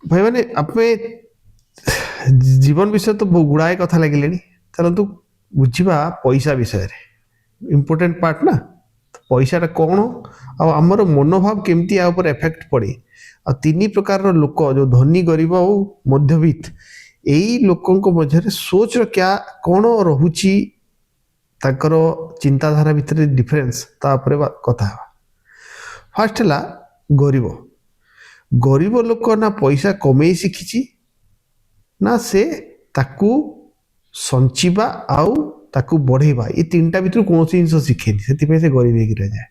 भाई मैंने आपे जीवन विषय तो गुड़ाए कथा लगे चलतु बुझा पैसा विषय इम्पोर्टेंट पार्ट ना पैसाटा कौन आमर मनोभाव केमती एफेक्ट पड़े आ तीन प्रकार लोक जो धनी गरीब और मध्यवित्त यही लोकों मध्य सोच क्या कौन रोची ताकर चिंताधारा भितर डिफरेन्स कथा फास्ट है गरीब गरीब लोक ना पैसा कमे शिखी ना से ताकू संचिबा आउ ताकू बढ़ेबा ये तीन टा भितर कौन जिन शिखेनि से गरीब हो रह जाए।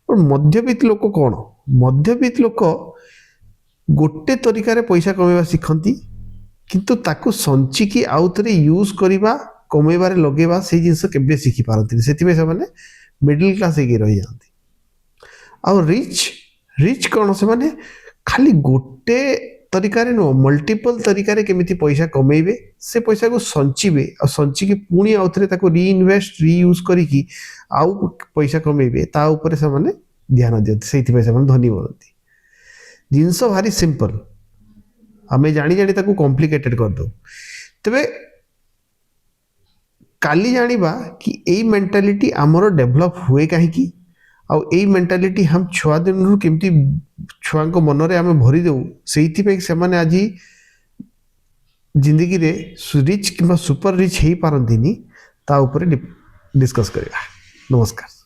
और मध्यवित्त लोक कौन मध्यवित्त लोक गोटे तरीका पैसा कमेवा शिखती किंतु ताकू संचिकी आउ थे यूज करवा कमेबार लगेवा से जिनस केबे शिखी पारती से मिडिल क्लास रही जाती। आउ रिच रिच कौन से माने खाली गोटे तरीका नुह मल्टीपल तरीका केमिति पैसा कमेबे से पैसा को संचिबे और संचिकी पुणी आउ थे रीइनवेस्ट रीयूज करिकी आउ पैसा कमेबे ता ऊपर से माने ध्यान दियंती से धनी बनती। जिनस भारी सिंपल आमे जानी जानी ताकू कॉम्प्लिकेटेड कर दो तबे काली जानिबा कि एई मेंटालिटी आमर डेभलप हुए कहीं आउ एई मेंटालिटी हम छुआ दिन केमती छुआ मनरे आम भरी दे से माने आज जिंदगी रे रिच कि सुपर रिच हो पारती ता ऊपर डिस्कस करिया। नमस्कार।